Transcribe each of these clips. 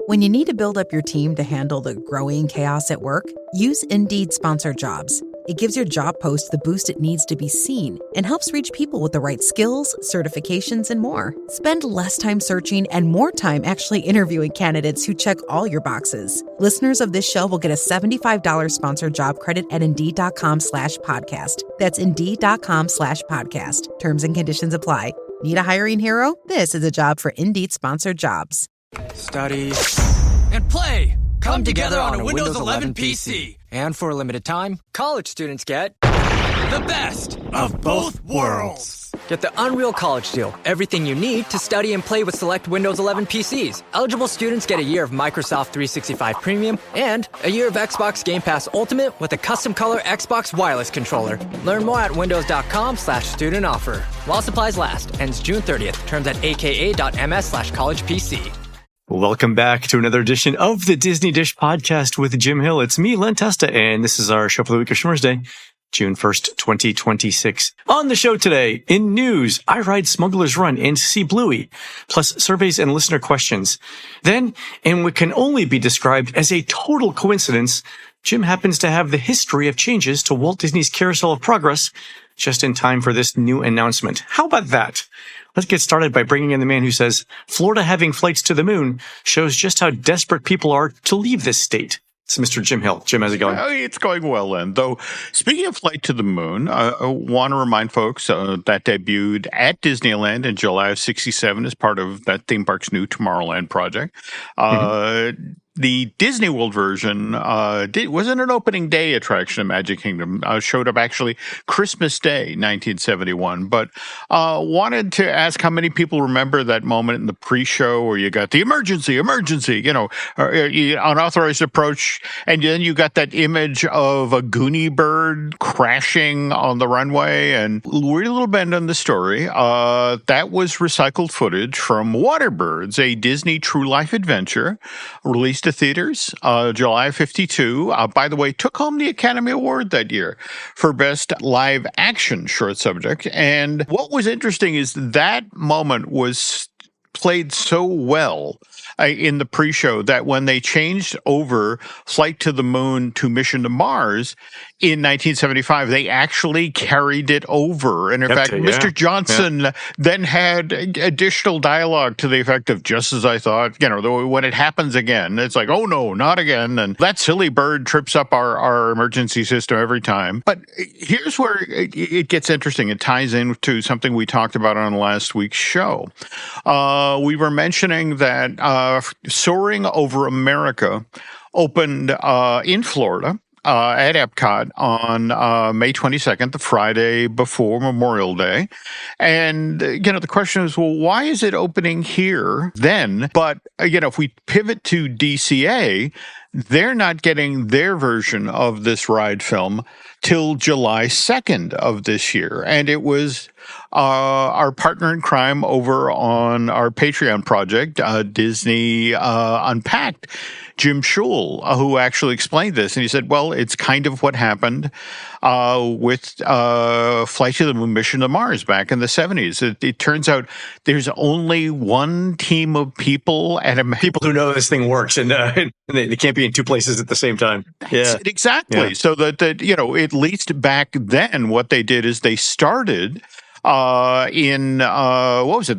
When you need to build up your team to handle the growing chaos at work, use Indeed Sponsored Jobs. It gives your job post the boost it needs to be seen and helps reach people with the right skills, certifications, and more. Spend less time searching and more time actually interviewing candidates who check all your boxes. Listeners of this show will get a $75 sponsored job credit at Indeed.com/podcast. That's Indeed.com/podcast. Terms and conditions apply. Need a hiring hero? This is a job for Indeed Sponsored Jobs. Study and play come together on a Windows 11 PC. And for a limited time, college students get the best of both worlds. Get the Unreal College Deal. Everything you need to study and play with select Windows 11 PCs. Eligible students get a year of Microsoft 365 Premium and a year of Xbox Game Pass Ultimate with a custom color Xbox wireless controller. Learn more at windows.com/student offer. While supplies last. Ends June 30th. Terms at aka.ms/collegepc. Welcome back to another edition of the Disney Dish Podcast with Jim Hill. It's me, Testa, and this is our show for the week of Schmur's Day, June 1st, 2026. On the show today, in news, I ride Smugglers Run and see Bluey, plus surveys and listener questions. Then, in what can only be described as a total coincidence, Jim happens to have the history of changes to Walt Disney's Carousel of Progress just in time for this new announcement. How about that? Let's get started by bringing in the man who says Florida having flights to the moon shows just how desperate people are to leave this state. It's Mr. Jim Hill. Jim, how's it going? It's going well, Len. Though, speaking of Flight to the Moon, I want to remind folks that debuted at Disneyland in July of '67 as part of that theme park's new Tomorrowland project. The Disney World version wasn't an opening day attraction in Magic Kingdom. Showed up actually Christmas Day, 1971. But wanted to ask how many people remember that moment in the pre-show where you got the emergency, unauthorized approach, and then you got that image of a Goonie bird crashing on the runway. And we're a little bend on the story. That was recycled footage from Waterbirds, a Disney true life adventure released to theaters, July 52. By the way, took home the Academy Award that year for Best Live Action Short Subject. And what was interesting is that moment was played so well in the pre-show that when they changed over Flight to the Moon to Mission to Mars in 1975, they actually carried it over. And in fact, Mr. Johnson then had additional dialogue to the effect of, just as I thought, when it happens again, it's like, oh no, not again. And that silly bird trips up our emergency system every time. But here's where it gets interesting. It ties into something we talked about on last week's show. We were mentioning that Soaring Over America opened in Florida at Epcot on May 22nd, the Friday before Memorial Day. And, the question is, well, why is it opening here then? But, if we pivot to DCA, they're not getting their version of this ride film till July 2nd of this year. And it was our partner in crime over on our Patreon project, Disney Unpacked, Jim Schul, who actually explained this. And he said, well, it's kind of what happened with Flight to the Moon, Mission to Mars back in the 70s. It turns out there's only one team of people people who know this thing works, and they can't be in two places at the same time. Exactly. Yeah. So that at least back then, what they did is they started they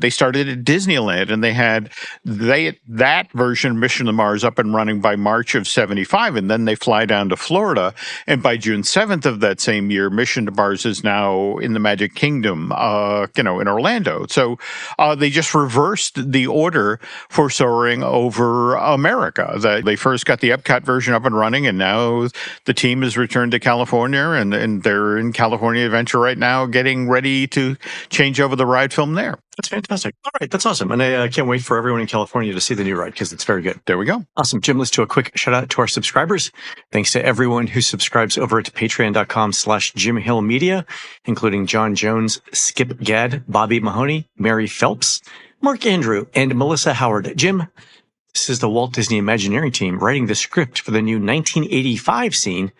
started at Disneyland, and they had that version, Mission to Mars, up and running by March of '75, and then they fly down to Florida, and by June 7th of that same year, Mission to Mars is now in the Magic Kingdom, in Orlando. So they just reversed the order for Soaring Over America. They first got the Epcot version up and running, and now the team has returned to California, and they're in California Adventure right now, getting ready to change over the ride film there. That's fantastic. All right, that's awesome. And I can't wait for everyone in California to see the new ride because it's very good. There we go. Awesome. Jim, let's do a quick shout out to our subscribers. Thanks to everyone who subscribes over at patreon.com/Jim Hill Media, including John Jones, Skip Gadd, Bobby Mahoney, Mary Phelps, Mark Andrew, and Melissa Howard. Jim, this is the Walt Disney Imagineering team writing the script for the new 1985 scene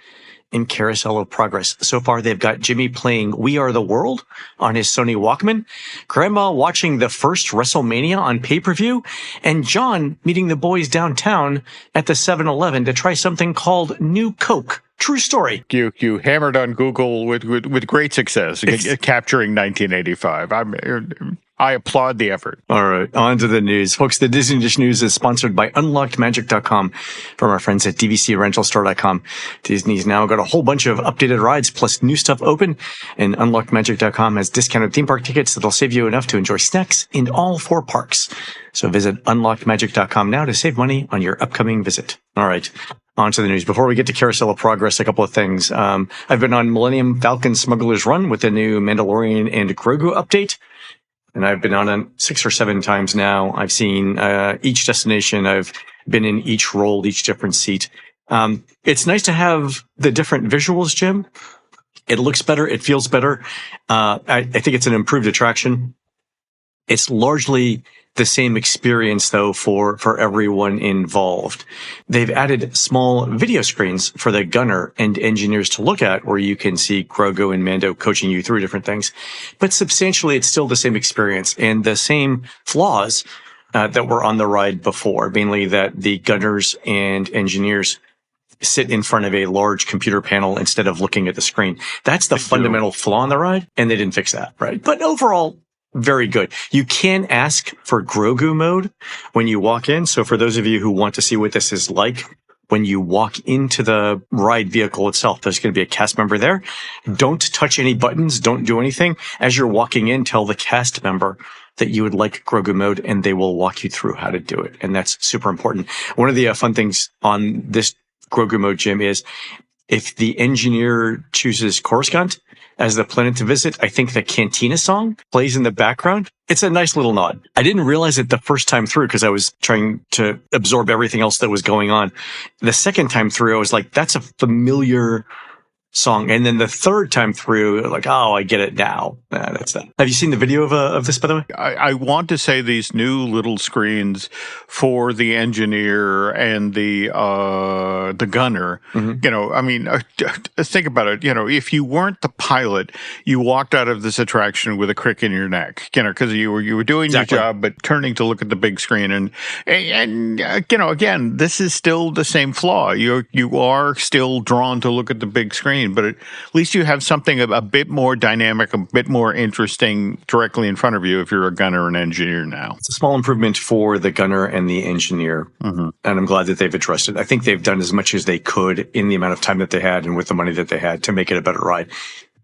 in Carousel of Progress. So far, they've got Jimmy playing We Are the World on his Sony Walkman, Grandma watching the first WrestleMania on pay-per-view, and John meeting the boys downtown at the 7-Eleven to try something called New Coke. True story. You hammered on Google with great success, capturing 1985. I applaud the effort. All right, on to the news. Folks, the Disney Dish News is sponsored by UnlockedMagic.com from our friends at DVCRentalStore.com. Disney's now got a whole bunch of updated rides plus new stuff open, and UnlockedMagic.com has discounted theme park tickets that'll save you enough to enjoy snacks in all 4 parks. So visit UnlockedMagic.com now to save money on your upcoming visit. All right. On to the news. Before we get to Carousel of Progress, a couple of things. I've been on Millennium Falcon Smugglers Run with the new Mandalorian and Grogu update. And I've been on it 6 or 7 times now. I've seen each destination. I've been in each role, each different seat. It's nice to have the different visuals, Jim. It looks better. It feels better. I think it's an improved attraction. It's largely the same experience, though, for everyone involved. They've added small video screens for the gunner and engineers to look at, where you can see Grogu and Mando coaching you through different things. But substantially, it's still the same experience and the same flaws that were on the ride before, mainly that the gunners and engineers sit in front of a large computer panel instead of looking at the screen. That's the fundamental flaw in the ride, and they didn't fix that, right? But overall, very good. You can ask for Grogu mode when you walk in. So for those of you who want to see what this is like, when you walk into the ride vehicle itself, there's going to be a cast member there. Don't touch any buttons. Don't do anything. As you're walking in, tell the cast member that you would like Grogu mode, and they will walk you through how to do it. And that's super important. One of the fun things on this Grogu mode, Jim, is if the engineer chooses Coruscant as the planet to visit, I think the Cantina song plays in the background. It's a nice little nod. I didn't realize it the first time through because I was trying to absorb everything else that was going on. The second time through, I was like, that's a familiar song. And then the third time through, like, oh, I get it now. That's that. Have you seen the video of this, by the way? I want to say these new little screens for the engineer and the gunner. Mm-hmm. You know, I mean, think about it. You know, if you weren't the pilot, you walked out of this attraction with a crick in your neck. You know, because you were doing exactly. your job, but turning to look at the big screen. And you know, again, this is still the same flaw. You are still drawn to look at the big screen. But at least you have something a bit more dynamic, a bit more interesting directly in front of you if you're a gunner and engineer now. It's a small improvement for the gunner and the engineer, and I'm glad that they've addressed it. I think they've done as much as they could in the amount of time that they had and with the money that they had to make it a better ride.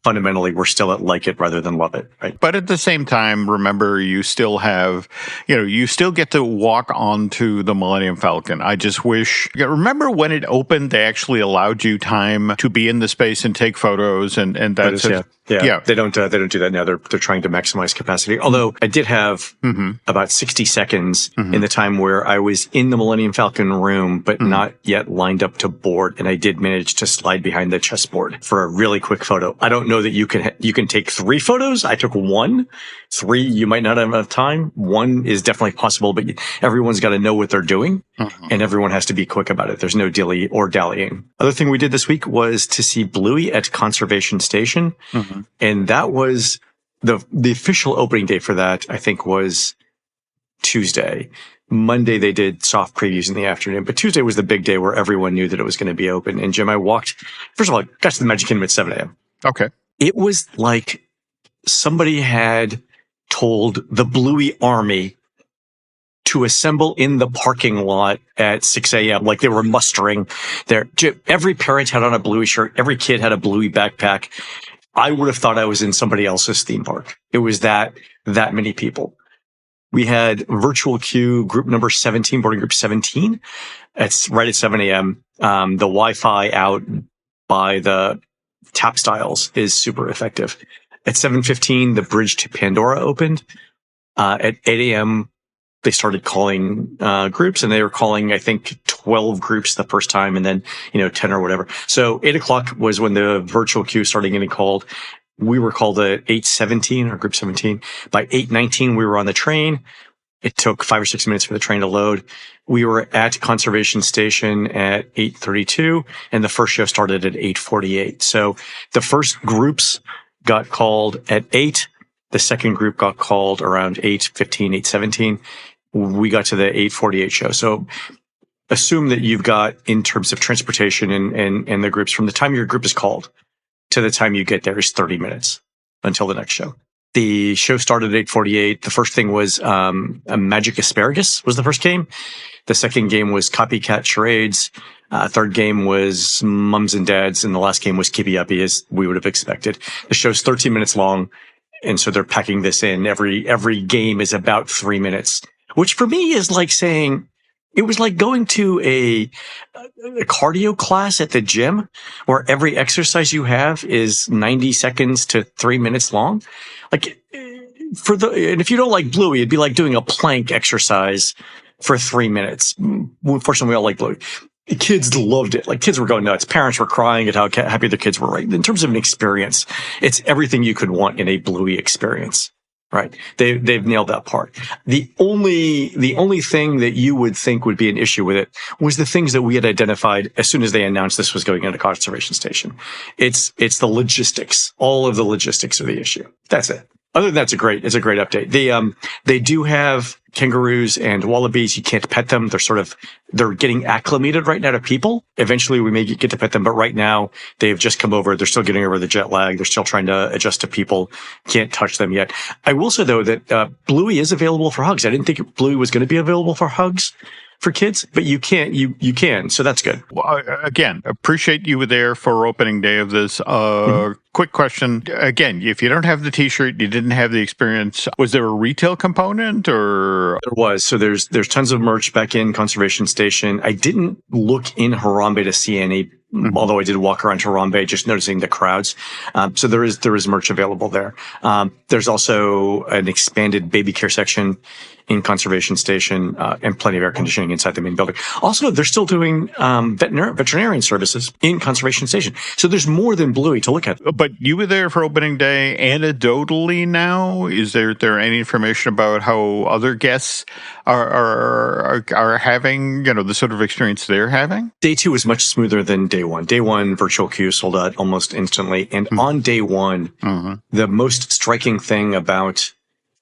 Fundamentally, we're still at like it rather than love it, right? But at the same time, remember, you still have, you know, you still get to walk onto the Millennium Falcon. I just wish, remember when it opened, they actually allowed you time to be in the space and take photos, and that's it. Yeah. They don't do that now. They're trying to maximize capacity. Although I did have about 60 seconds in the time where I was in the Millennium Falcon room, but not yet lined up to board. And I did manage to slide behind the chessboard for a really quick photo. I don't know that you can take 3 photos. I took 1. 3, you might not have enough time. 1 is definitely possible, but everyone's got to know what they're doing, and everyone has to be quick about it. There's no dilly or dallying. Other thing we did this week was to see Bluey at Conservation Station. And that was the official opening day for that, I think, was Tuesday. Monday, they did soft previews in the afternoon, but Tuesday was the big day where everyone knew that it was going to be open. And Jim, I walked, first of all, I got to the Magic Kingdom at 7 a.m. Okay. It was like somebody had told the Bluey army to assemble in the parking lot at 6 a.m. Like they were mustering there. Every parent had on a Bluey shirt. Every kid had a Bluey backpack. I would have thought I was in somebody else's theme park. It was that many people. We had virtual queue group number 17, boarding group 17. It's right at 7 a.m. The Wi-Fi out by the tap styles is super effective. At 7:15, the bridge to Pandora opened. At 8 a.m., they started calling groups, and they were calling, I think, 12 groups the first time, and then 10 or whatever. So 8 o'clock was when the virtual queue started getting called. We were called at 8:17 or group 17. By 8:19, we were on the train. It took 5 or 6 minutes for the train to load. We were at Conservation Station at 8:32, and the first show started at 8:48. So the first groups got called at 8. The second group got called around 8:15, 8:17. We got to the 8:48 show. So assume that you've got, in terms of transportation and the groups, from the time your group is called to the time you get there is 30 minutes until the next show. The show started at 8:48. The first thing was a Magic Asparagus was the first game. The second game was Copycat Charades. Third game was Mums and Dads. And the last game was Kippy Uppy, as we would have expected. The show's 13 minutes long. And so they're packing this in. Every game is about 3 minutes, which for me is like saying, it was like going to a cardio class at the gym where every exercise you have is 90 seconds to 3 minutes long. Like and if you don't like Bluey, it'd be like doing a plank exercise for 3 minutes. Fortunately, we all like Bluey. Kids loved it. Like, kids were going nuts. Parents were crying at how happy their kids were, right? In terms of an experience, it's everything you could want in a Bluey experience. Right. They've nailed that part. The only thing that you would think would be an issue with it was the things that we had identified as soon as they announced this was going into Conservation Station. It's the logistics. All of the logistics are the issue. That's it. Other than that, it's a great update. They do have kangaroos and wallabies. You can't pet them. They're getting acclimated right now to people. Eventually we may get to pet them, but right now they've just come over. They're still getting over the jet lag. They're still trying to adjust to people. Can't touch them yet. I will say though that, Bluey is available for hugs. I didn't think Bluey was going to be available for hugs for kids, but you can. So that's good. Well, again, appreciate you were there for opening day of this. Quick question. Again, if you don't have the T-shirt, you didn't have the experience, was there a retail component or? There was. So there's tons of merch back in Conservation Station. I didn't look in Harambe to see any, although I did walk around Harambe, just noticing the crowds. So there is merch available there. There's also an expanded baby care section in Conservation Station, and plenty of air conditioning inside the main building. Also, they're still doing veterinarian services in Conservation Station. So there's more than Bluey to look at. But you were there for opening day. Anecdotally now, is there any information about how other guests are having, the sort of experience they're having? Day 2 was much smoother than day 1. Day 1, virtual queue sold out almost instantly. And on day 1, the most striking thing about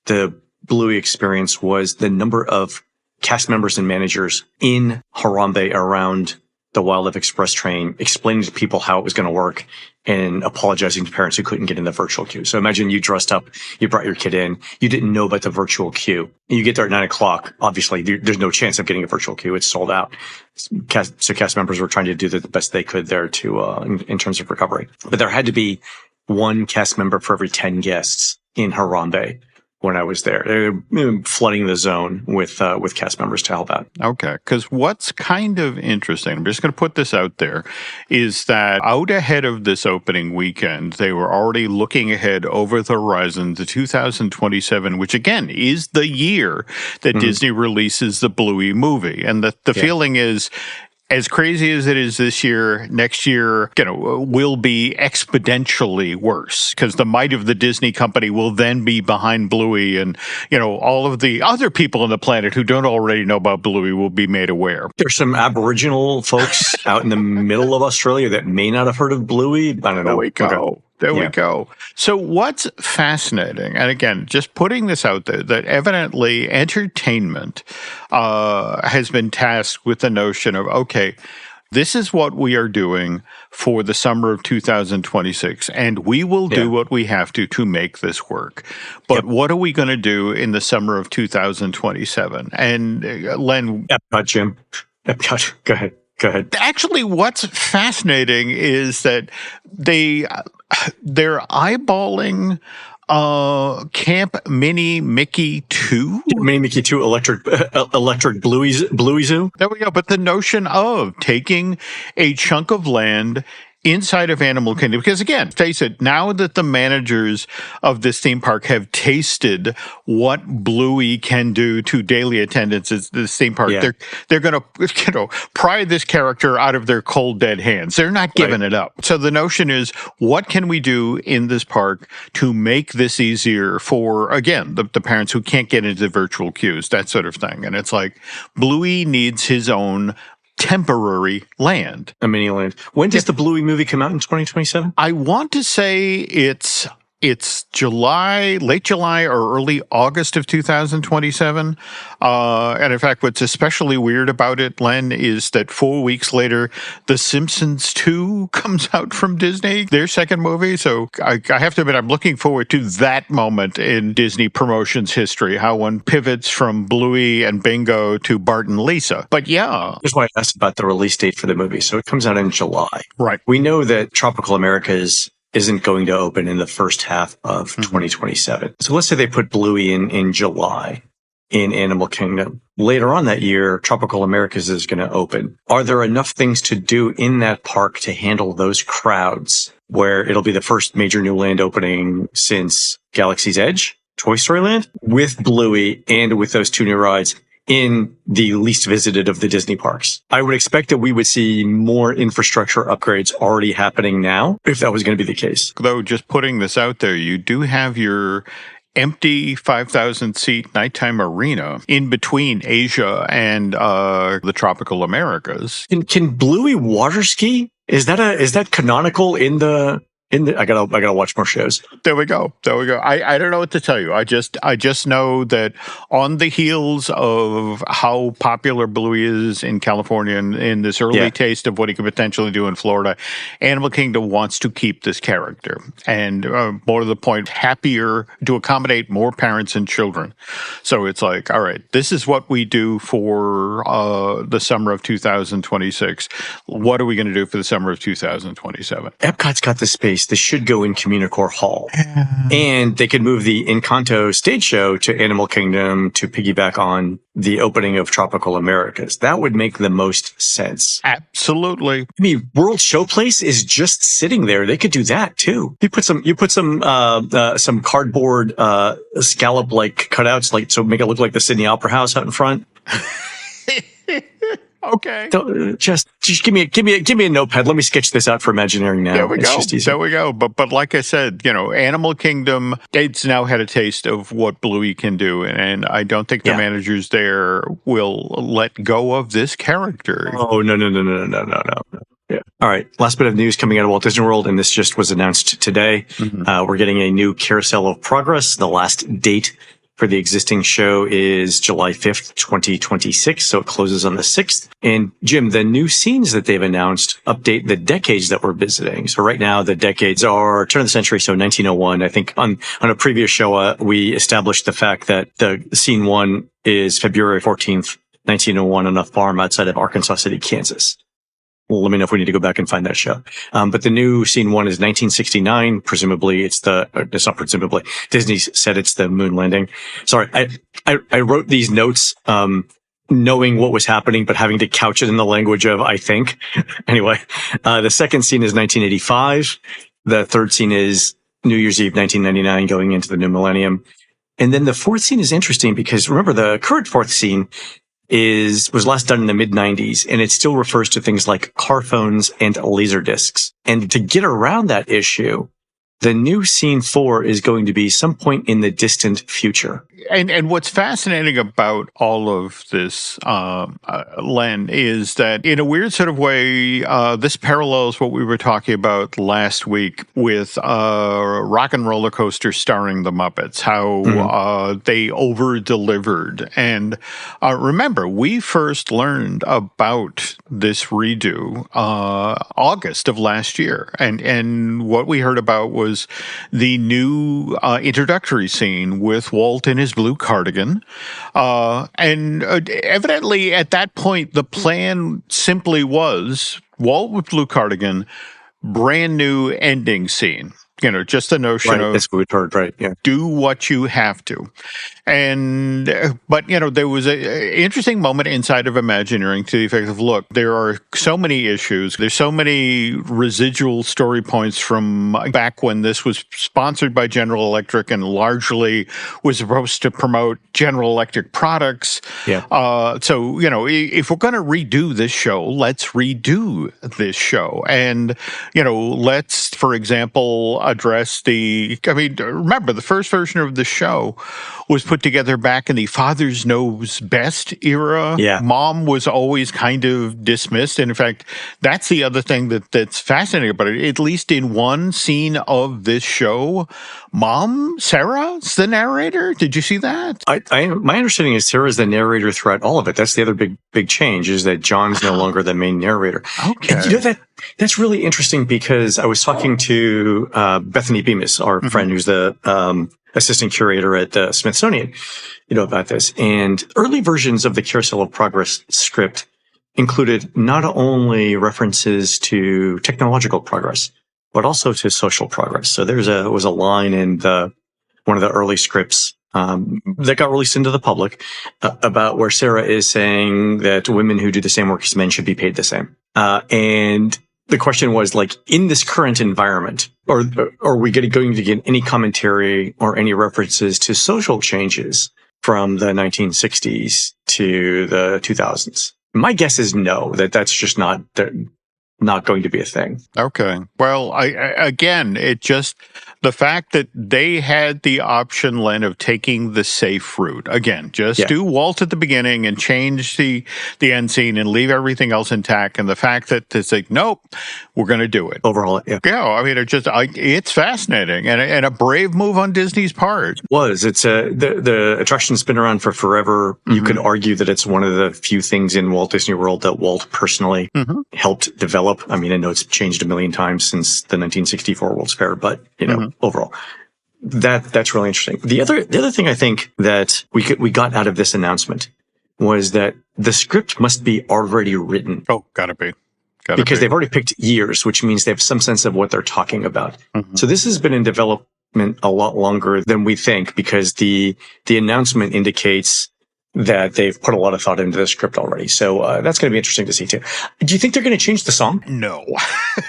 the Bluey experience was the number of cast members and managers in Harambe around the Wildlife Express train, explaining to people how it was going to work and apologizing to parents who couldn't get in the virtual queue. So imagine you dressed up, you brought your kid in, you didn't know about the virtual queue. You get there at 9:00. Obviously, there's no chance of getting a virtual queue. It's sold out. So cast members were trying to do the best they could there in terms of recovery. But there had to be one cast member for every 10 guests in Harambe. When I was there, they were flooding the zone with cast members to help out. Okay, because what's kind of interesting, I'm just going to put this out there, is that out ahead of this opening weekend, they were already looking ahead over the horizon to 2027, which again is the year that Disney releases the Bluey movie, and the feeling is, as crazy as it is this year, next year, will be exponentially worse because the might of the Disney company will then be behind Bluey, and, all of the other people on the planet who don't already know about Bluey will be made aware. There's some Aboriginal folks out in the middle of Australia that may not have heard of Bluey. I don't know. There we go. There we go. So what's fascinating, and again, just putting this out there, that evidently entertainment has been tasked with the notion of, okay, this is what we are doing for the summer of 2026, and we will do what we have to make this work. But what are we going to do in the summer of 2027? And Len... Epcot, Jim. Epcot. Go ahead. Actually, what's fascinating is that they're eyeballing Camp Mini Mickey 2? Mini Mickey 2 electric Bluey Zoo? There we go. But the notion of taking a chunk of land inside of Animal Kingdom, because again, face it, now that the managers of this theme park have tasted what Bluey can do to daily attendance at this theme park, they're going to pry this character out of their cold dead hands. They're not giving it up. So the notion is, what can we do in this park to make this easier for, again, the parents who can't get into virtual queues, that sort of thing. And it's like, Bluey needs his own temporary land. A mini land. When does the Bluey movie come out in 2027? I want to say it's July, late July or early August of 2027. And in fact, what's especially weird about it, Len, is that 4 weeks later, The Simpsons 2 comes out from Disney, their second movie. So I have to admit, I'm looking forward to that moment in Disney promotions history, how one pivots from Bluey and Bingo to Bart and Lisa. But yeah. Here's why I asked about the release date for the movie. So it comes out in July. Right. We know that Tropical Americas isn't going to open in the first half of 2027. So let's say they put Bluey in July in Animal Kingdom. Later on that year, Tropical Americas is going to open. Are there enough things to do in that park to handle those crowds where it'll be the first major new land opening since Galaxy's Edge, Toy Story Land, with Bluey and with those two new rides in the least visited of the Disney parks? I would expect that we would see more infrastructure upgrades already happening now, if that was going to be the case. Though, just putting this out there, you do have your empty 5,000-seat nighttime arena in between Asia and the tropical Americas. Can Bluey water ski? Is that canonical in the? I gotta watch more shows. There we go. I don't know what to tell you. I just know that on the heels of how popular Bluey is in California and in this early taste of what he could potentially do in Florida, Animal Kingdom wants to keep this character. And more to the point, happier to accommodate more parents and children. So it's like, all right, this is what we do for the summer of 2026. What are we going to do for the summer of 2027? Epcot's got the space. This should go in Communicore Hall. And they could move the Encanto stage show to Animal Kingdom to piggyback on the opening of Tropical Americas. That would make the most sense. Absolutely. I mean, World Showplace is just sitting there. They could do that too. You put some cardboard scallop-like cutouts, like, so make it look like the Sydney Opera House out in front. Okay. Just give me a notepad. Let me sketch this out for Imagineering now. There we go. But like I said, Animal Kingdom, it's now had a taste of what Bluey can do, and I don't think the managers there will let go of this character. Oh, no. Yeah. All right. Last bit of news coming out of Walt Disney World, and this just was announced today. We're getting a new Carousel of Progress. The last date for the existing show is July 5th, 2026, so it closes on the 6th. And Jim, the new scenes that they've announced update the decades that we're visiting. So right now, the decades are turn of the century, so 1901. I think on a previous show, we established the fact that the scene 1 is February 14th, 1901 on a farm outside of Arkansas City, Kansas. Well, let me know if we need to go back and find that show. But the new scene 1 is 1969. Presumably it's not presumably. Disney said it's the moon landing. Sorry. I wrote these notes, knowing what was happening, but having to couch it in the language of, I think. Anyway, the second scene is 1985. The third scene is New Year's Eve, 1999, going into the new millennium. And then the fourth scene is interesting because remember the current fourth scene was last done in the mid-90s, and it still refers to things like car phones and laser discs. And to get around that issue, the new scene 4 is going to be some point in the distant future. And what's fascinating about all of this, Len, is that in a weird sort of way, this parallels what we were talking about last week with Rock and Roller Coaster starring the Muppets, how they over-delivered. And remember, we first learned about this redo August of last year. And what we heard about was the new introductory scene with Walt in his blue cardigan. And evidently at that point, the plan simply was Walt with blue cardigan, brand new ending scene. just the notion of that's what we've heard, right? Yeah. do what you have to. But there was an interesting moment inside of Imagineering to the effect of, look, there are so many issues. There's so many residual story points from back when this was sponsored by General Electric and largely was supposed to promote General Electric products. Yeah. So, if we're going to redo this show, let's redo this show. And, let's, for example, address remember, the first version of the show was put together back in the Father's Knows Best era. Yeah. Mom was always kind of dismissed. And in fact, that's the other thing that's fascinating about it. At least in one scene of this show, Mom, Sarah's the narrator. Did you see that? My understanding is Sarah's the narrator throughout all of it. That's the other big change, is that John's no longer the main narrator. Okay. And that's really interesting, because I was talking to Bethany Bemis, our friend who's the assistant curator at the Smithsonian, about this. And early versions of the Carousel of Progress script included not only references to technological progress, but also to social progress. So there was a line in one of the early scripts that got released into the public about where Sarah is saying that women who do the same work as men should be paid the same. And the question was, like, in this current environment, are we going to get any commentary or any references to social changes from the 1960s to the 2000s? My guess is no, that's just not going to be a thing. Okay. Well, the fact that they had the option, Len, of taking the safe route. Again, do Walt at the beginning and change the end scene and leave everything else intact. And the fact that it's like, nope, we're going to do it. Overhaul it, yeah. Yeah, it's fascinating and a brave move on Disney's part. It's the attraction's been around for forever. Mm-hmm. You could argue that it's one of the few things in Walt Disney World that Walt personally helped develop. I mean, I know it's changed a million times since the 1964 World's Fair, but overall, that's really interesting. The other thing I think that we got out of this announcement was that the script must be already written. Oh, gotta be. Because they've already picked years, which means they have some sense of what they're talking about. Mm-hmm. So this has been in development a lot longer than we think, because the announcement indicates that they've put a lot of thought into the script already. So that's going to be interesting to see too. Do you think they're going to change the song? No.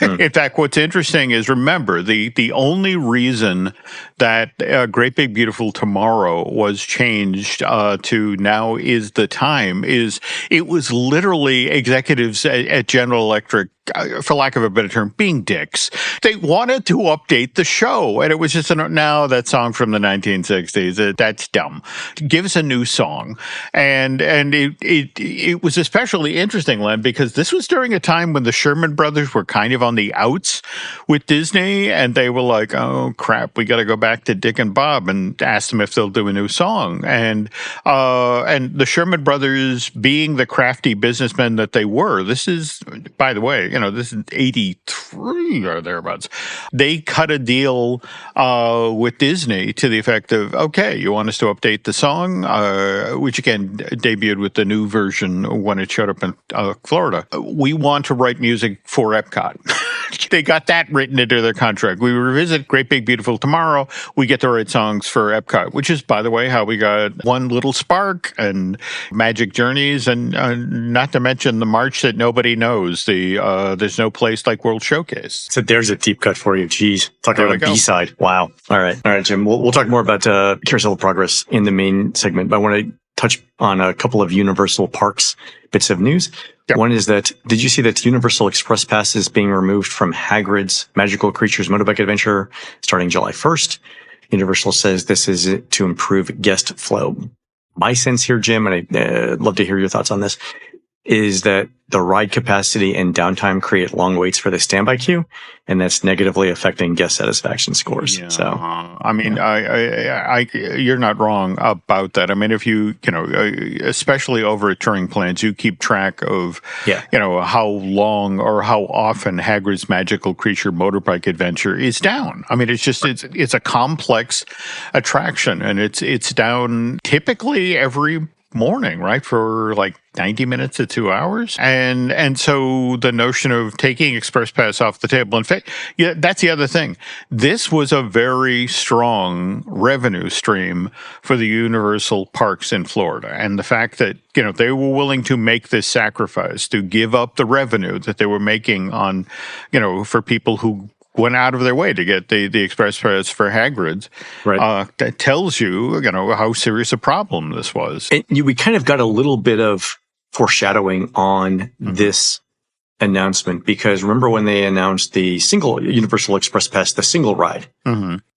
In fact, what's interesting is, remember, the only reason that Great Big Beautiful Tomorrow was changed to Now Is the Time is it was literally executives at General Electric, for lack of a better term, being dicks. They wanted to update the show, and it was just, now that song from the 1960s, that's dumb. Give us a new song. And it was especially interesting, Len, because this was during a time when the Sherman Brothers were kind of on the outs with Disney, and they were like, oh, crap, we got to go back to Dick and Bob and ask them if they'll do a new song. And the Sherman Brothers, being the crafty businessmen that they were, this is, by the way, this is 83 or thereabouts. They cut a deal with Disney to the effect of, okay, you want us to update the song, which again debuted with the new version when it showed up in Florida. We want to write music for Epcot. They got that written into their contract. We revisit Great Big Beautiful Tomorrow. We get to write songs for Epcot, which is, by the way, how we got One Little Spark and Magic Journeys, and not to mention the March That Nobody Knows, the There's No Place Like World Showcase. So there's a deep cut for you. Jeez. Talk about a B-side. Wow. All right, Jim. We'll talk more about Carousel of Progress in the main segment, but I want to touch on a couple of Universal Parks bits of news. Yep. One is that, did you see that Universal Express Pass is being removed from Hagrid's Magical Creatures Motorbike Adventure starting July 1st? Universal says this is to improve guest flow. My sense here, Jim, and I'd love to hear your thoughts on this, is that the ride capacity and downtime create long waits for the standby queue, and that's negatively affecting guest satisfaction scores. Yeah. So, I mean, you're not wrong about that. I mean, if you especially over at touring plans, you keep track of, how long or how often Hagrid's Magical Creature Motorbike Adventure is down. I mean, it's just, it's a complex attraction, and it's down typically every morning, right? For like 90 minutes to 2 hours. And so the notion of taking Express Pass off the table, in fact, yeah, that's the other thing. This was a very strong revenue stream for the Universal parks in Florida. And the fact that, they were willing to make this sacrifice to give up the revenue that they were making on, for people who went out of their way to get the Express Pass for Hagrid's. Right. That tells you, how serious a problem this was. And we kind of got a little bit of foreshadowing on this announcement, because remember when they announced the single Universal Express Pass, the single ride,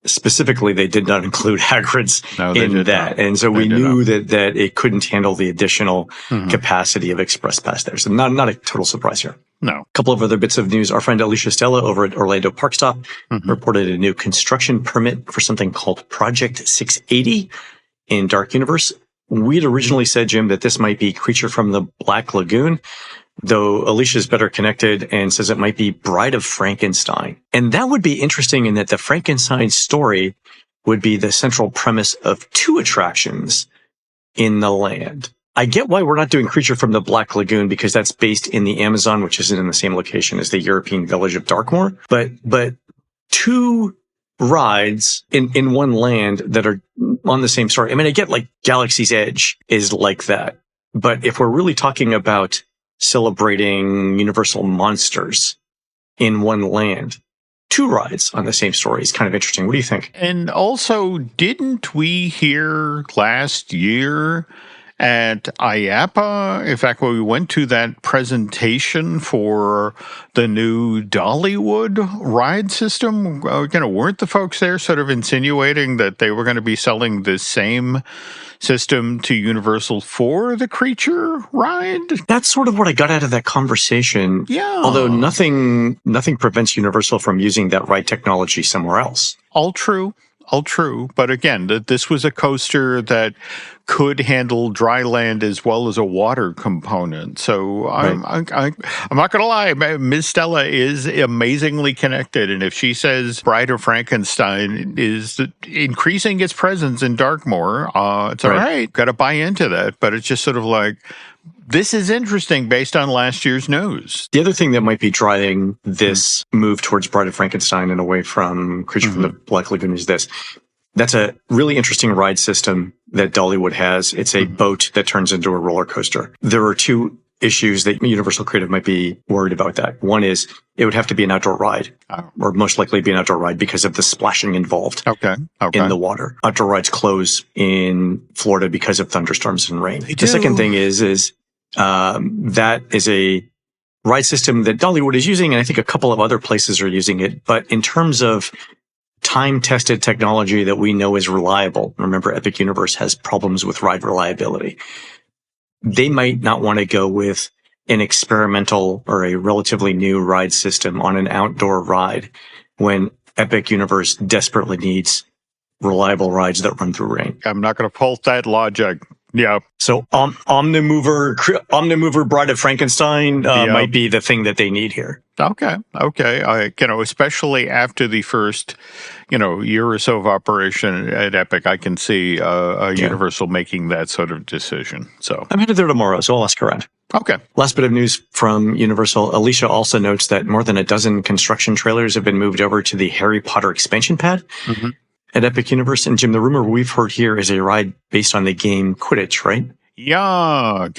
specifically, they did not include Hagrid's in that. And so we knew that it couldn't handle the additional capacity of Express Pass there. So not a total surprise here. No. A couple of other bits of news. Our friend Alicia Stella over at Orlando Park Stop reported a new construction permit for something called Project 680 in Dark Universe. We'd originally said, Jim, that this might be Creature from the Black Lagoon, though Alicia's better connected and says it might be Bride of Frankenstein. And that would be interesting in that the Frankenstein story would be the central premise of two attractions in the land. I get why we're not doing Creature from the Black Lagoon, because that's based in the Amazon, which isn't in the same location as the European village of Darkmoor. But two rides in one land that are on the same story. I mean, I get like Galaxy's Edge is like that. But if we're really talking about celebrating Universal monsters in one land, two rides on the same story is kind of interesting. What do you think? And also, didn't we hear last year at IAPA, in fact, when we went to that presentation for the new Dollywood ride system, weren't the folks there sort of insinuating that they were going to be selling the same system to Universal for the Creature ride? That's sort of what I got out of that conversation. Yeah. Although nothing prevents Universal from using that ride technology somewhere else. All true. But again, this was a coaster that could handle dry land as well as a water component. So I'm not going to lie, Ms. Stella is amazingly connected. And if she says Bride of Frankenstein is increasing its presence in Darkmoor, it's all right. Got to buy into that. But it's just sort of like, this is interesting based on last year's news. The other thing that might be driving this move towards Bride of Frankenstein and away from Creature from the Black Lagoon is this. That's a really interesting ride system that Dollywood has. It's a boat that turns into a roller coaster. There are two issues that Universal Creative might be worried about that. One is it would have to be an outdoor ride, or most likely be an outdoor ride because of the splashing involved in the water. Outdoor rides close in Florida because of thunderstorms and rain. The second thing is that is a ride system that Dollywood is using, and I think a couple of other places are using it. But in terms of time-tested technology that we know is reliable, remember Epic Universe has problems with ride reliability. They might not want to go with an experimental or a relatively new ride system on an outdoor ride when Epic Universe desperately needs reliable rides that run through rain. I'm not going to fault that logic. Yeah. So Omnimover Bride of Frankenstein might be the thing that they need here. Okay. Especially after the first, year or so of operation at Epic, I can see Universal making that sort of decision. So I'm headed there tomorrow, so I'll ask around. Okay. Last bit of news from Universal. Alicia also notes that more than a dozen construction trailers have been moved over to the Harry Potter expansion pad at Epic Universe. And Jim, the rumor we've heard here is a ride based on the game Quidditch, right? Yeah.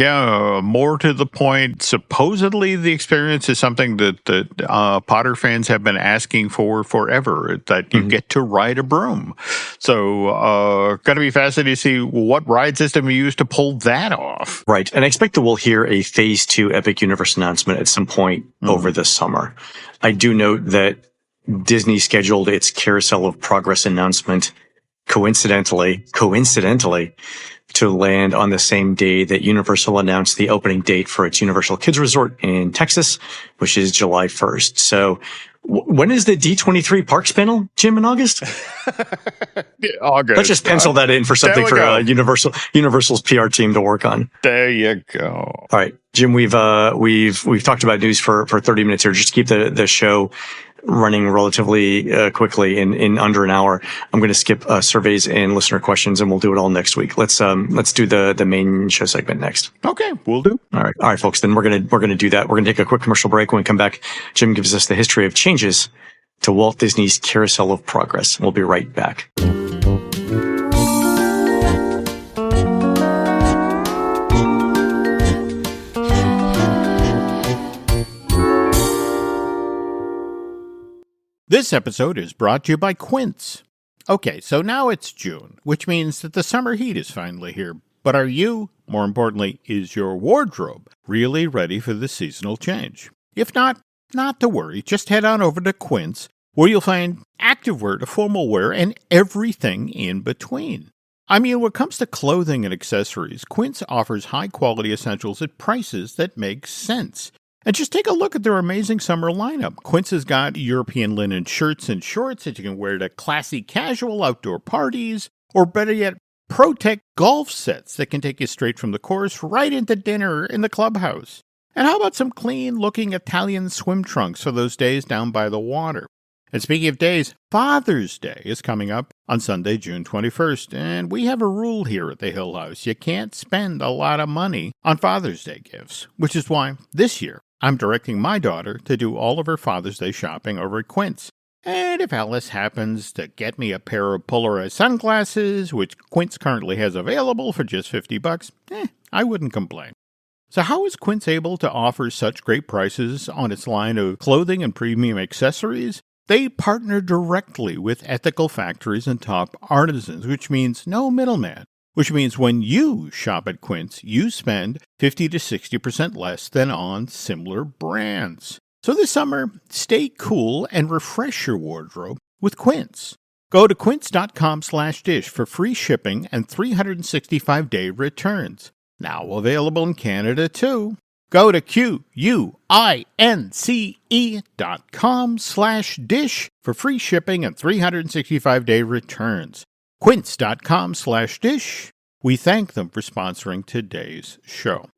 More to the point, supposedly the experience is something that Potter fans have been asking for forever, that you get to ride a broom. So going to be fascinating to see what ride system you use to pull that off. Right. And I expect that we'll hear a Phase 2 Epic Universe announcement at some point over the summer. I do note that Disney scheduled its Carousel of Progress announcement coincidentally, to land on the same day that Universal announced the opening date for its Universal Kids Resort in Texas, which is July 1st. So when is the D23 Parks panel, Jim, in August? August. Let's just pencil that in for something for Universal's PR team to work on. There you go. All right, Jim, we've talked about news for 30 minutes here. Just to keep the show running relatively quickly in under an hour. I'm going to skip surveys and listener questions, and we'll do it all next week. Let's do the main show segment next. Okay, we'll do. All right, folks. Then we're gonna do that. We're gonna take a quick commercial break. When we come back, Jim gives us the history of changes to Walt Disney's Carousel of Progress. We'll be right back. This episode is brought to you by Quince. Okay, so now it's June, which means that the summer heat is finally here. But are you, more importantly, is your wardrobe really ready for the seasonal change? If not to worry, just head on over to Quince, where you'll find activewear to formal wear and everything in between. I mean, when it comes to clothing and accessories, Quince offers high-quality essentials at prices that make sense. And just take a look at their amazing summer lineup. Quince has got European linen shirts and shorts that you can wear to classy casual outdoor parties, or better yet, ProTech golf sets that can take you straight from the course right into dinner in the clubhouse. And how about some clean-looking Italian swim trunks for those days down by the water? And speaking of days, Father's Day is coming up on Sunday, June 21st, and we have a rule here at the Hill House. You can't spend a lot of money on Father's Day gifts, which is why this year I'm directing my daughter to do all of her Father's Day shopping over at Quince. And if Alice happens to get me a pair of polarized sunglasses, which Quince currently has available for just $50, I wouldn't complain. So how is Quince able to offer such great prices on its line of clothing and premium accessories? They partner directly with ethical factories and top artisans, which means no middleman. Which means when you shop at Quince, you spend 50 to 60% less than on similar brands. So this summer, stay cool and refresh your wardrobe with Quince. Go to quince.com/dish for free shipping and 365-day returns. Now available in Canada too. Go to quince.com/dish for free shipping and 365-day returns. Quince.com/dish. We thank them for sponsoring today's show.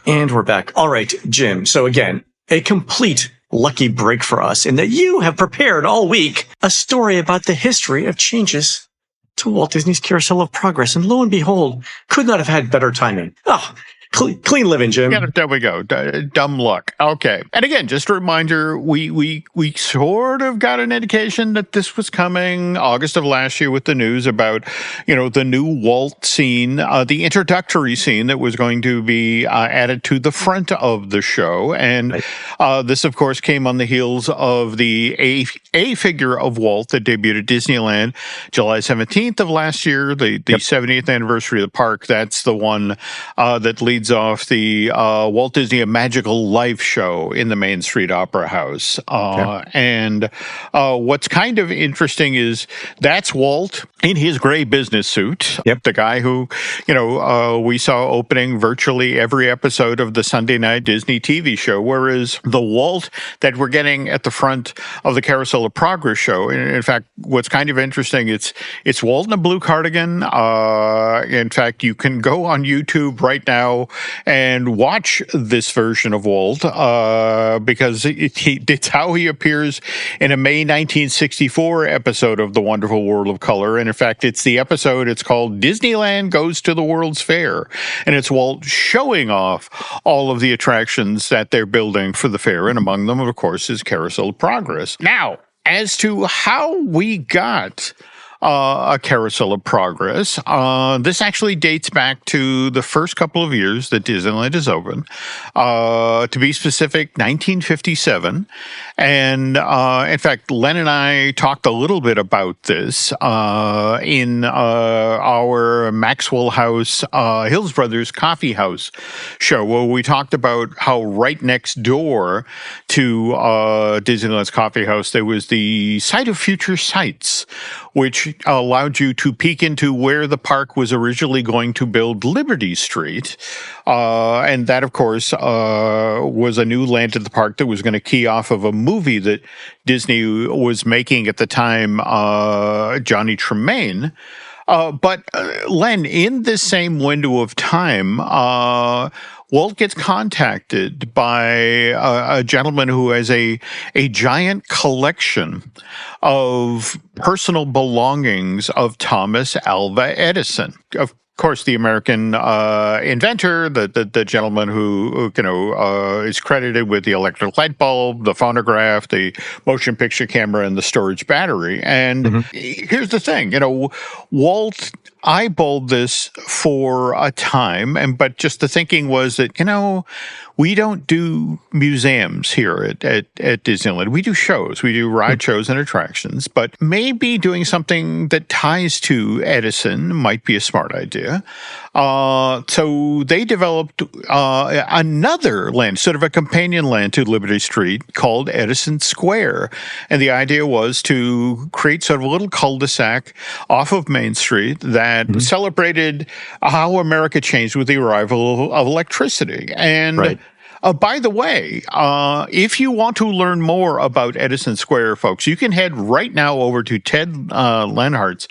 And we're back. All right, Jim. So again, a complete lucky break for us in that you have prepared all week a story about the history of changes to Walt Disney's Carousel of Progress. And lo and behold, could not have had better timing. Clean living, Jim. Yeah, there we go. Dumb luck. Okay. And again, just a reminder, we sort of got an indication that this was coming August of last year with the news about, the new Walt scene, the introductory scene that was going to be added to the front of the show. And this, of course, came on the heels of the A figure of Walt that debuted at Disneyland July 17th of last year, the 70th anniversary of the park. That's the one that leads off the Walt Disney A Magical Life show in the Main Street Opera House. And what's kind of interesting is that's Walt in his gray business suit. The guy who, we saw opening virtually every episode of the Sunday night Disney TV show, whereas the Walt that we're getting at the front of the Carousel of Progress show, in fact, what's kind of interesting, it's Walt in a blue cardigan. In fact, you can go on YouTube right now and watch this version of Walt because it's how he appears in a May 1964 episode of The Wonderful World of Color. And in fact, it's called Disneyland Goes to the World's Fair. And it's Walt showing off all of the attractions that they're building for the fair. And among them, of course, is Carousel of Progress. Now, as to how we got a Carousel of Progress. This actually dates back to the first couple of years that Disneyland is open. To be specific, 1957. And in fact, Len and I talked a little bit about this in our Maxwell House, Hills Brothers Coffee House show, where we talked about how right next door to Disneyland's Coffee House, there was the Site of Future Sights, which which allowed you to peek into where the park was originally going to build Liberty Street. And that, of course, was a new land at the park that was going to key off of a movie that Disney was making at the time, Johnny Tremaine. But Len, in this same window of time, Walt gets contacted by a gentleman who has a giant collection of personal belongings of Thomas Alva Edison. Of course, the American inventor, the gentleman who is credited with the electric light bulb, the phonograph, the motion picture camera, and the storage battery. And here's the thing, Walt eyeballed this for a time, but just the thinking was that, we don't do museums here at Disneyland. We do shows. We do ride shows and attractions, but maybe doing something that ties to Edison might be a smart idea. So they developed another land, sort of a companion land to Liberty Street called Edison Square. And the idea was to create sort of a little cul-de-sac off of Main Street that celebrated how America changed with the arrival of electricity. And by the way, if you want to learn more about Edison Square, folks, you can head right now over to Ted Lenhart's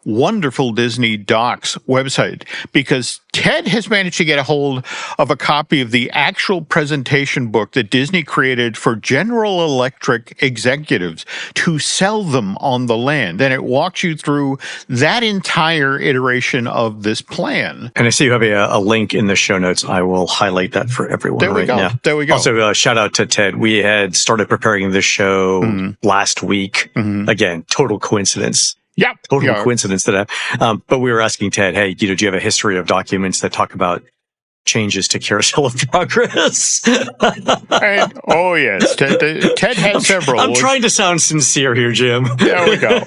wonderful Disney Docs website, because Ted has managed to get a hold of a copy of the actual presentation book that Disney created for General Electric executives to sell them on the land. And it walks you through that entire iteration of this plan. And I see you have a link in the show notes. I will highlight that for everyone there we right go. now. There we go. Also, shout out to Ted. We had started preparing this show last week. Again, total coincidence. Yeah, total coincidence that but we were asking Ted, hey, do you have a history of documents that talk about changes to Carousel of Progress? Oh, yes. Ted had several. I'm trying to sound sincere here, Jim. There we go.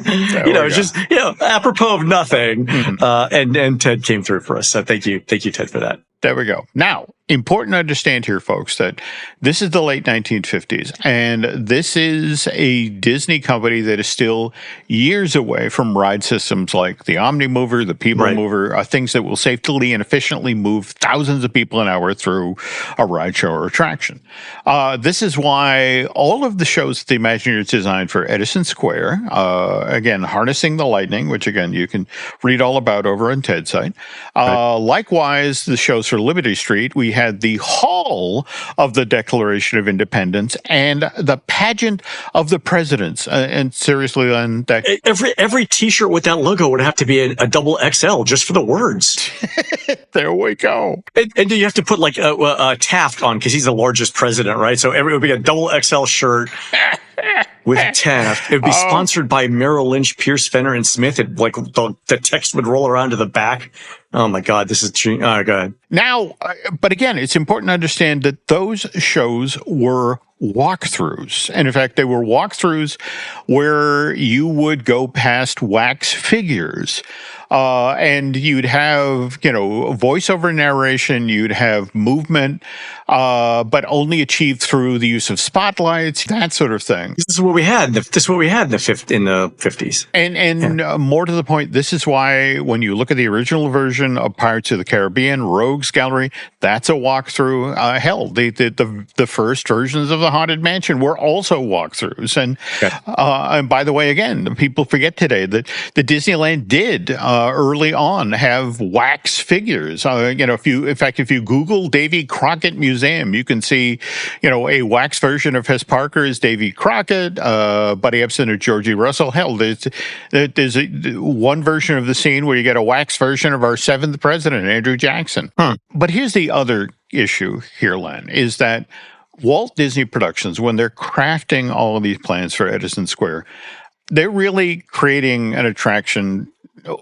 Just apropos of nothing. And Ted came through for us. So thank you, Ted, for that. There we go. Now, important to understand here, folks, that this is the late 1950s, and this is a Disney company that is still years away from ride systems like the Omnimover, the People Mover, things that will safely and efficiently move thousands of people an hour through a ride show or attraction. This is why all of the shows that the Imagineers designed for Edison Square, again, harnessing the lightning, which, again, you can read all about over on Ted's site. Likewise, the shows for Liberty Street, we had the Hall of the Declaration of Independence and the Pageant of the Presidents. And seriously, on that, every T-shirt with that logo would have to be a double XL just for the words. There we go. And you have to put like a Taft on because he's the largest president, right? So it would be a double XL shirt with Taft. It would be sponsored by Merrill Lynch, Pierce, Fenner, and Smith. It, like the text would roll around to the back. Oh my God, this is true. Go ahead. Now, but again, it's important to understand that those shows were walkthroughs. And in fact, they were walkthroughs where you would go past wax figures. And you'd have, voiceover narration, you'd have movement, but only achieved through the use of spotlights, that sort of thing. This is what we had. This is what we had in the 50s. And more to the point, this is why when you look at the original version of Pirates of the Caribbean, Rogues Gallery, that's a walkthrough. Hell, the first versions of the Haunted Mansion were also walkthroughs. And by the way, again, people forget today that the Disneyland did early on have wax figures. If you Google Davy Crockett Museum, you can see, a wax version of Hess Parker as Davy Crockett, Buddy Ebsen or Georgie Russell. Hell, there's one version of the scene where you get a wax version of our 7th president, Andrew Jackson. But here's the other issue here, Len, is that Walt Disney Productions, when they're crafting all of these plans for Edison Square, they're really creating an attraction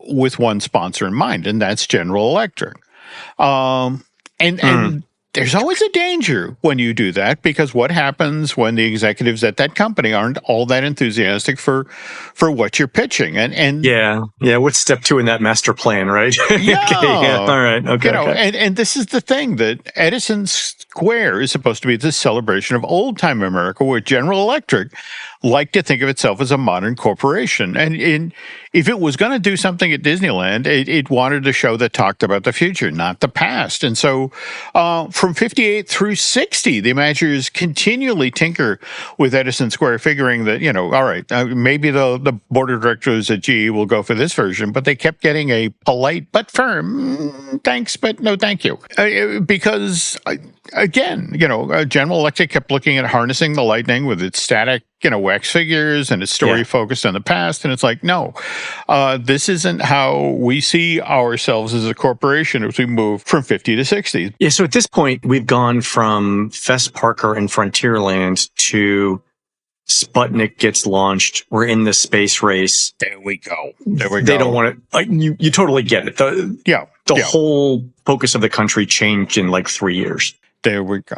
with one sponsor in mind, and that's General Electric. And there's always a danger when you do that, because what happens when the executives at that company aren't all that enthusiastic for what you're pitching? And yeah. What's step 2 in that master plan, right? Yeah. Okay, yeah. All right. Okay. And this is the thing, that Edison Square is supposed to be the celebration of old time America, where General Electric liked to think of itself as a modern corporation. And if it was going to do something at Disneyland, it wanted a show that talked about the future, not the past. And so from 58 through 60, the Imagineers continually tinker with Edison Square, figuring that, all right, maybe the board of directors at GE will go for this version, but they kept getting a polite but firm, thanks, but no thank you. Because, again, General Electric kept looking at harnessing the lightning with its static, wax figures and its story focused on the past. And it's like, no, this isn't how we see ourselves as a corporation as we move from 50 to 60. Yeah, so at this point, we've gone from Fess Parker and Frontierland to Sputnik gets launched. We're in the space race. There we go. They don't want to, you totally get it. The whole focus of the country changed in like 3 years. There we go.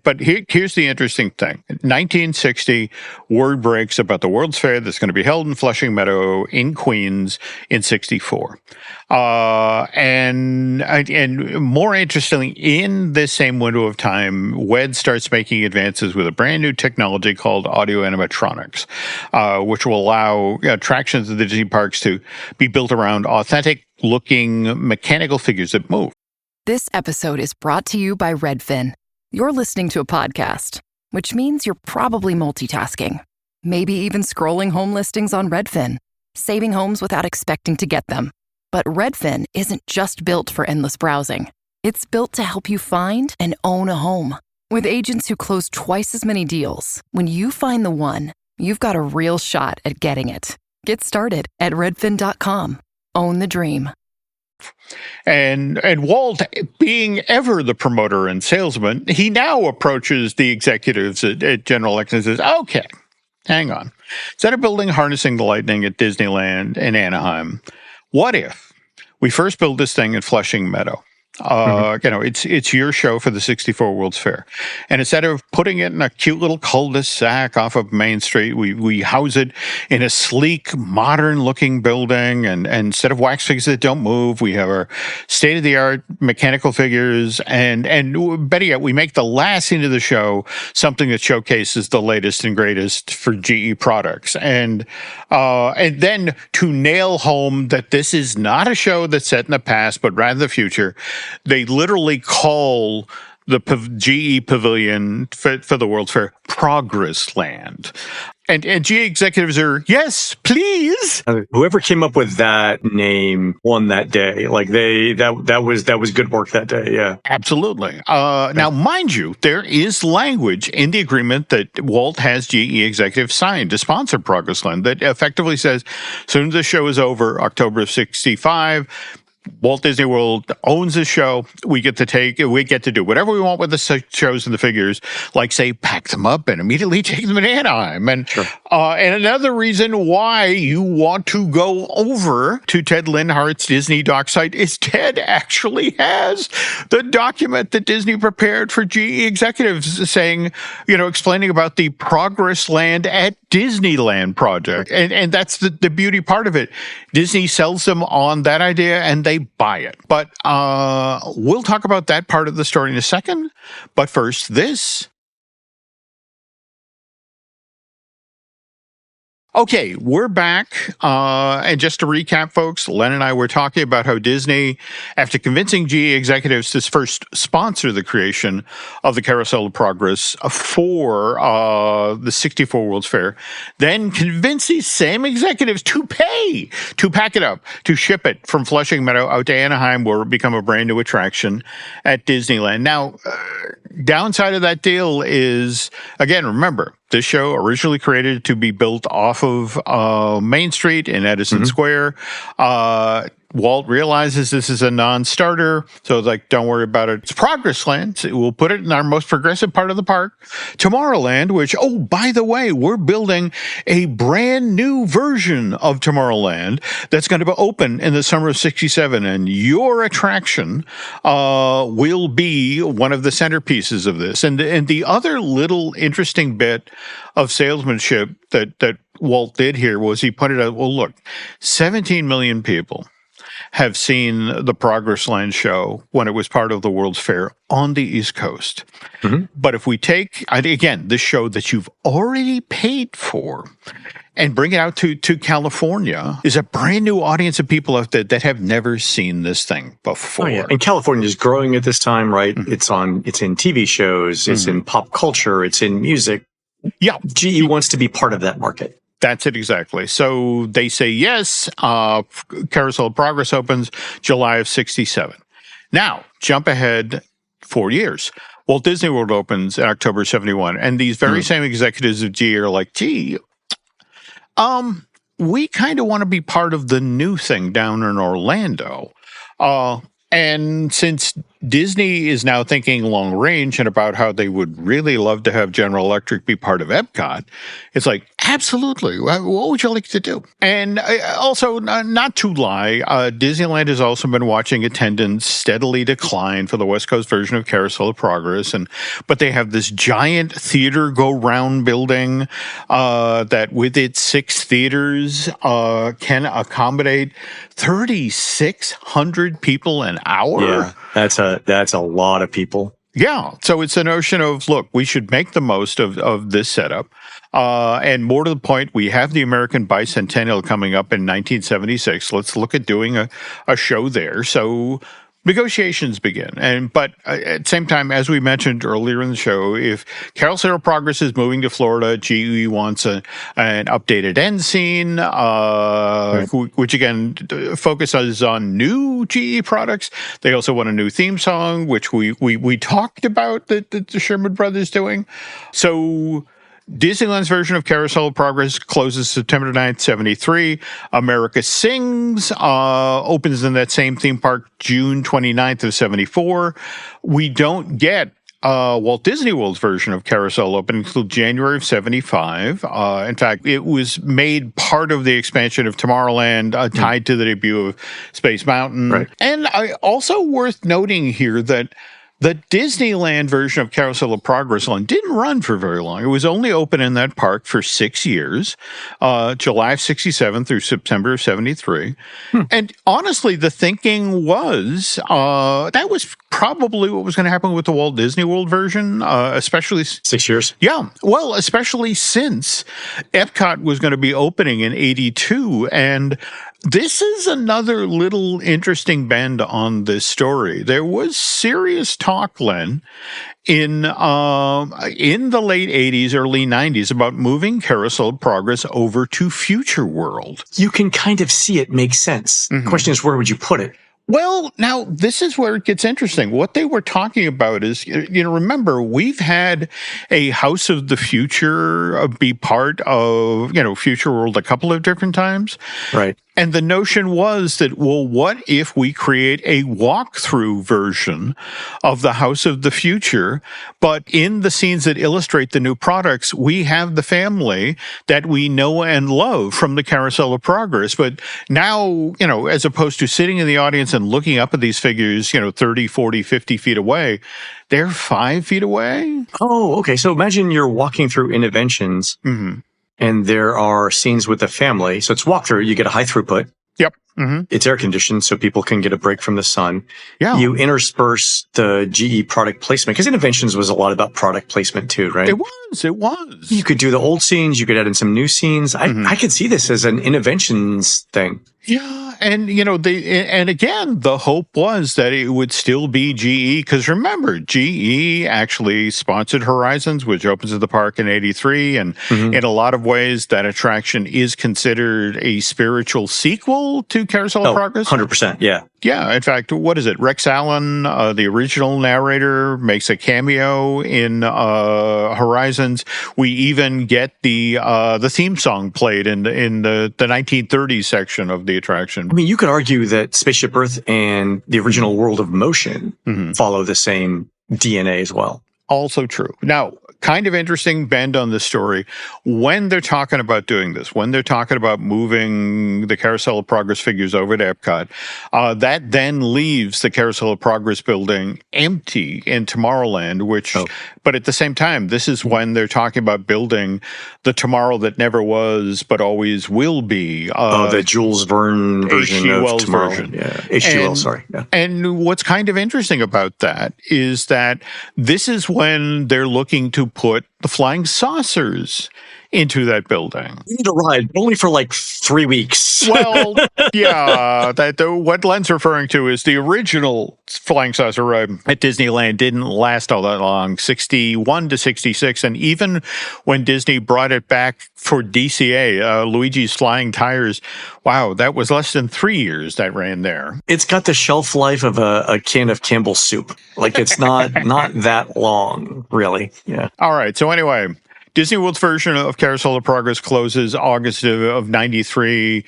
But here's the interesting thing. In 1960, word breaks about the World's Fair that's going to be held in Flushing Meadow in Queens in 64. And more interestingly, in this same window of time, WED starts making advances with a brand new technology called audio animatronics, which will allow attractions at the Disney parks to be built around authentic-looking mechanical figures that move. This episode is brought to you by Redfin. You're listening to a podcast, which means you're probably multitasking. Maybe even scrolling home listings on Redfin, saving homes without expecting to get them. But Redfin isn't just built for endless browsing. It's built to help you find and own a home. With agents who close twice as many deals, when you find the one, you've got a real shot at getting it. Get started at redfin.com. Own the dream. And Walt, being ever the promoter and salesman, he now approaches the executives at General Electric and says, okay, hang on. Instead of building Harnessing the Lightning at Disneyland in Anaheim, what if we first build this thing in Flushing Meadow? It's your show for the 64 World's Fair. And instead of putting it in a cute little cul-de-sac off of Main Street, we house it in a sleek, modern-looking building. And instead of wax figures that don't move, we have our state-of-the-art mechanical figures. And better yet, we make the last scene of the show something that showcases the latest and greatest for GE products. And then to nail home that this is not a show that's set in the past, but rather the future, they literally call the GE Pavilion for the World's Fair Progress Land. And GE executives are, yes, please. Whoever came up with that name won that day. Like that was good work that day. Yeah, absolutely. Now, mind you, there is language in the agreement that Walt has GE executives signed to sponsor Progress Land that effectively says, as soon as the show is over, October of 65, Walt Disney World owns the show. We get to do whatever we want with the shows and the figures, like, say, pack them up and immediately take them to Anaheim. And another reason why you want to go over to Ted Linhart's Disney doc site is Ted actually has the document that Disney prepared for GE executives saying, explaining about the Progress Land at Disneyland project. And that's the beauty part of it. Disney sells them on that idea and they buy it. But we'll talk about that part of the story in a second. But first, this. Okay, we're back. And just to recap, folks, Len and I were talking about how Disney, after convincing GE executives to first sponsor the creation of the Carousel of Progress for the 64 World's Fair, then convinced these same executives to pay to pack it up, to ship it from Flushing Meadow out to Anaheim, where it become a brand new attraction at Disneyland. Now, downside of that deal is, again, remember, this show originally created to be built off of Main Street in Edison Square. Walt realizes this is a non-starter, so it's like, don't worry about it. It's Progress Land. We'll put it in our most progressive part of the park. Tomorrowland, which, oh, by the way, we're building a brand new version of Tomorrowland that's going to open in the summer of 67, and your attraction will be one of the centerpieces of this. And the other little interesting bit of salesmanship that Walt did here was he pointed out, well, look, 17 million people have seen the Progress Land show when it was part of the World's Fair on the East Coast. Mm-hmm. But if we take, again, this show that you've already paid for and bring it out to California, is a brand new audience of people out there that have never seen this thing before. Oh, yeah. And California is growing at this time, right? Mm-hmm. It's in TV shows, it's in pop culture, it's in music. Yeah. GE wants to be part of that market. That's it exactly. So they say yes. Carousel of Progress opens July of 67. Now, jump ahead 4 years. Walt Disney World opens in October 71. And these very same executives of GE are like, gee, we kind of want to be part of the new thing down in Orlando. And since Disney is now thinking long range and about how they would really love to have General Electric be part of Epcot, it's like, absolutely. What would you like to do? And also, not to lie, Disneyland has also been watching attendance steadily decline for the West Coast version of Carousel of Progress. But they have this giant theater go-round building that with its 6 theaters can accommodate 3,600 people an hour. Yeah, that's a lot of people. Yeah. So it's a notion of, look, we should make the most of this setup. And more to the point, we have the American Bicentennial coming up in 1976. Let's look at doing a show there. So negotiations begin. But at the same time, as we mentioned earlier in the show, if Carousel of Progress is moving to Florida, GE wants an updated end scene, which again focuses on new GE products. They also want a new theme song, which we talked about that the Sherman Brothers doing. So Disneyland's version of Carousel of Progress closes September 9th, 73. America Sings opens in that same theme park June 29th of 74. We don't get Walt Disney World's version of Carousel open until January of 75. In fact, it was made part of the expansion of Tomorrowland, tied to the debut of Space Mountain. Right. And also worth noting here that the Disneyland version of Carousel of Progress didn't run for very long. It was only open in that park for 6 years, July of 67 through September of 73. And honestly, the thinking was that was probably what was going to happen with the Walt Disney World version, especially 6 years. Yeah. Well, especially since Epcot was going to be opening in 82. And this is another little interesting bend on this story. There was serious talk, Len, in the late 80s, early 90s about moving Carousel of Progress over to Future World. You can kind of see it make sense. The question is, where would you put it? Well, now, this is where it gets interesting. What they were talking about is, remember, we've had a House of the Future be part of, Future World a couple of different times. Right. And the notion was that, well, what if we create a walkthrough version of the House of the Future, but in the scenes that illustrate the new products, we have the family that we know and love from the Carousel of Progress. But now, as opposed to sitting in the audience and looking up at these figures, 30, 40, 50 feet away, they're 5 feet away. Oh, okay. So imagine you're walking through Interventions. And there are scenes with the family. So it's walkthrough. You get a high throughput. Yep. It's air conditioned, so people can get a break from the sun. Yeah. You intersperse the GE product placement, because Interventions was a lot about product placement too, right? It was. You could do the old scenes. You could add in some new scenes. I could see this as an Interventions thing. Yeah. And, and again, the hope was that it would still be GE, because remember, GE actually sponsored Horizons, which opens at the park in 83. And in a lot of ways, that attraction is considered a spiritual sequel to Carousel of Progress? 100%, yeah. Yeah, in fact, what is it? Rex Allen, the original narrator, makes a cameo in Horizons. We even get the theme song played in the 1930s section of the attraction. I mean, you could argue that Spaceship Earth and the original World of Motion follow the same DNA as well. Also true. Now, kind of interesting bend on the story. When they're talking about doing this, when they're talking about moving the Carousel of Progress figures over to Epcot, that then leaves the Carousel of Progress building empty in Tomorrowland, but at the same time, this is when they're talking about building the tomorrow that never was, but always will be. The Jules Verne version of Tomorrow. Version. Yeah, H.G. sorry. Yeah. And what's kind of interesting about that is that this is when they're looking to put the flying saucers into that building. We need a ride, but only for like 3 weeks. Well, yeah, what Len's referring to is the original flying saucer ride at Disneyland didn't last all that long, 61 to 66. And even when Disney brought it back for DCA, Luigi's Flying Tires, wow, that was less than 3 years that ran there. It's got the shelf life of a can of Campbell's soup. Like, it's not that long, really. Yeah. All right. So anyway, Disney World's version of Carousel of Progress closes August of 93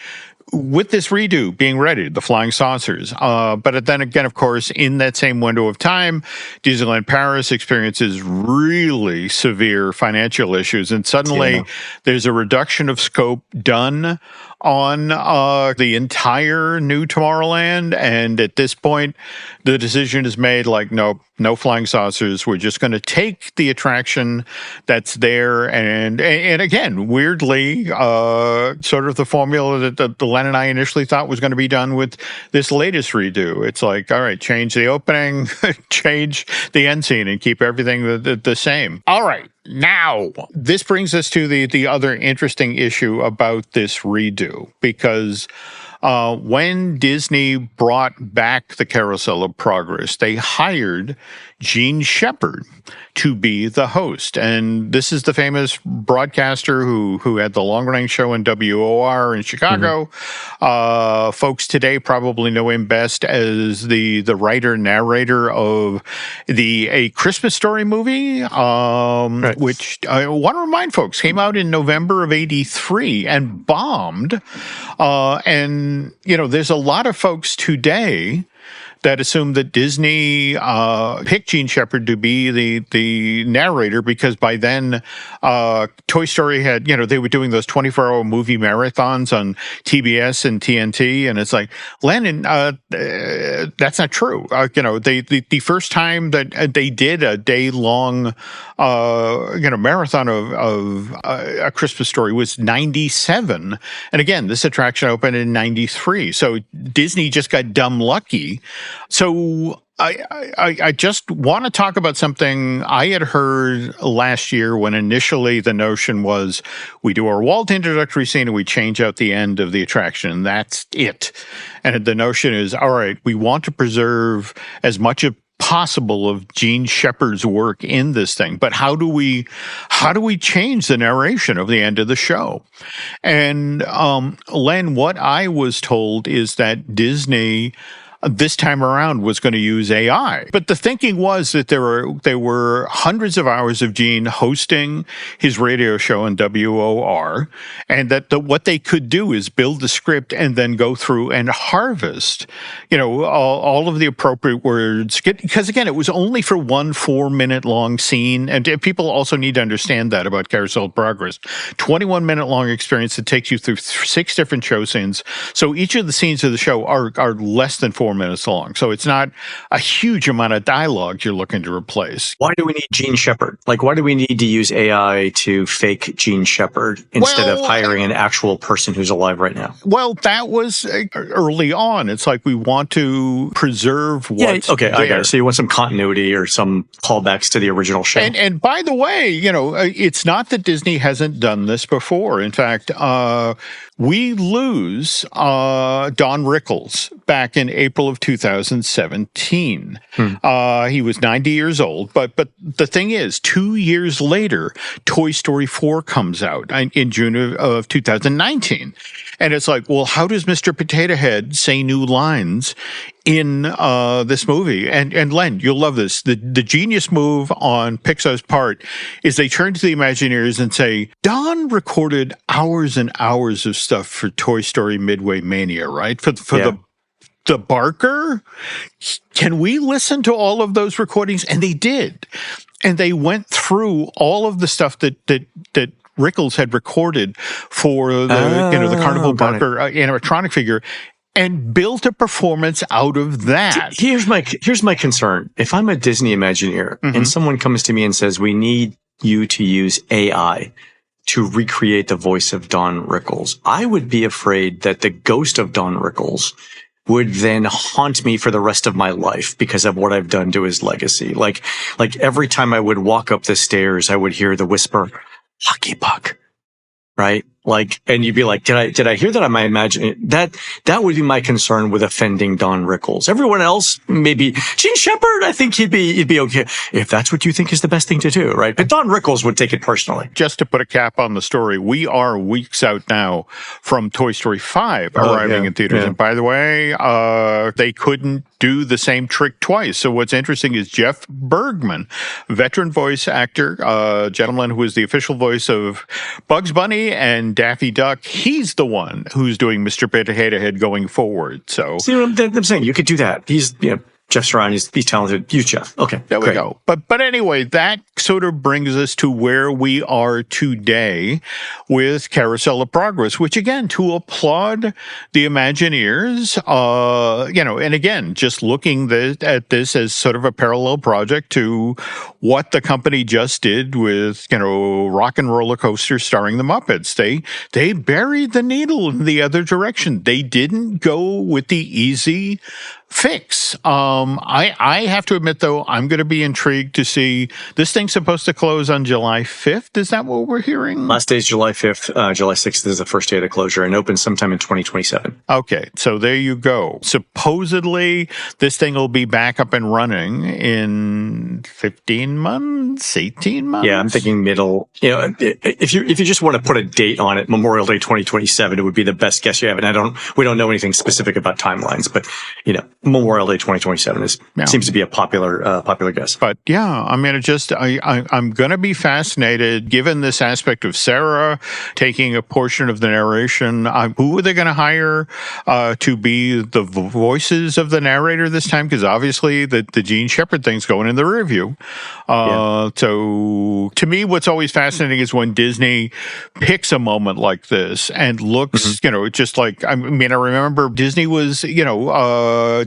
with this redo being ready, the flying saucers. But then again, of course, in that same window of time, Disneyland Paris experiences really severe financial issues. And suddenly there's a reduction of scope done on the entire new Tomorrowland. And at this point, the decision is made like, nope, no flying saucers. We're just going to take the attraction that's there. And again, weirdly, sort of the formula that Len and I initially thought was going to be done with this latest redo. It's like, all right, change the opening, change the end scene, and keep everything the same. All right. Now, this brings us to the other interesting issue about this redo, because when Disney brought back the Carousel of Progress, they hired Gene Shepard to be the host. And this is the famous broadcaster who had the long-running show in WOR in Chicago. Folks today probably know him best as the writer-narrator of A Christmas Story movie, which I want to remind folks came out in November of 83 and bombed. And, there's a lot of folks today that assumed that Disney picked Gene Shepard to be the narrator because by then Toy Story had, they were doing those 24-hour movie marathons on TBS and TNT, and it's like, Lennon, that's not true. The first time that they did a day-long marathon of A Christmas Story was 97. And again, this attraction opened in 93. So Disney just got dumb lucky. So I just want to talk about something I had heard last year when initially the notion was we do our Walt introductory scene and we change out the end of the attraction, and that's it. And the notion is, all right, we want to preserve as much of possible of Gene Shepard's work in this thing, but how do we change the narration of the end of the show? And Len, what I was told is that Disney this time around was going to use AI. But the thinking was that there were hundreds of hours of Gene hosting his radio show in WOR, and that what they could do is build the script and then go through and harvest, all of the appropriate words. Because again, it was only for one 4-minute long scene. And people also need to understand that about Carousel of Progress. 21-minute long experience that takes you through 6 different show scenes. So each of the scenes of the show are less than 4 minutes long. So it's not a huge amount of dialogue you're looking to replace. Why do we need Gene Shepard? Like, why do we need to use AI to fake Gene Shepard instead of hiring an actual person who's alive right now? Well, that was early on. It's like we want to preserve what's there. I got it. So you want some continuity or some callbacks to the original show. And by the way, it's not that Disney hasn't done this before. In fact, we lose Don Rickles back in April of 2017. He was 90 years old, but the thing is, 2 years later, Toy Story 4 comes out in June of 2019. And it's like, well, how does Mr. Potato Head say new lines in this movie? And Len, you'll love this. The genius move on Pixar's part is they turn to the Imagineers and say, Don recorded hours and hours of stuff for Toy Story Midway Mania, right? For the Barker? Can we listen to all of those recordings? And they did. And they went through all of the stuff that Rickles had recorded for the Carnival Barker animatronic figure and built a performance out of that. Here's my concern. If I'm a Disney Imagineer and someone comes to me and says, we need you to use AI to recreate the voice of Don Rickles, I would be afraid that the ghost of Don Rickles would then haunt me for the rest of my life because of what I've done to his legacy. Like every time I would walk up the stairs, I would hear the whisper, Lucky Buck, right? And you'd be like, did I hear that? Am I imagining that? That would be my concern with offending Don Rickles. Everyone else, maybe Gene Shepard, I think he'd be okay if that's what you think is the best thing to do, right? But Don Rickles would take it personally. Just to put a cap on the story, we are weeks out now from Toy Story 5 arriving in theaters. Yeah. And by the way, they couldn't do the same trick twice. So what's interesting is Jeff Bergman, veteran voice actor, gentleman who was the official voice of Bugs Bunny and Daffy Duck, he's the one who's doing Mr. Potato Head going forward. So, see what I'm saying? You could do that. He's, Jeff Saran, he's talented. Use Jeff. Okay. There we go. But anyway, that sort of brings us to where we are today with Carousel of Progress, which again, to applaud the Imagineers, and again, just looking at this as sort of a parallel project to what the company just did with, Rock and Roller Coaster starring the Muppets. They buried the needle in the other direction. They didn't go with the easy fix. I have to admit, though, I'm going to be intrigued to see this thing's supposed to close on July 5th. Is that what we're hearing? Last day is July 5th. July 6th is the first day of the closure and opens sometime in 2027. Okay, so there you go. Supposedly, this thing will be back up and running in 15 months, 18 months? Yeah, I'm thinking middle. If you just want to put a date on it, Memorial Day 2027, it would be the best guess you have. And we don't know anything specific about timelines, but, Memorial Day 2027 seems to be a popular guess. But yeah, I mean, I'm going to be fascinated given this aspect of Sarah taking a portion of the narration. Who are they going to hire to be the voices of the narrator this time? Because obviously the Gene Shepard thing's going in the rear view. So to me, what's always fascinating is when Disney picks a moment like this and looks, just like, I remember Disney was,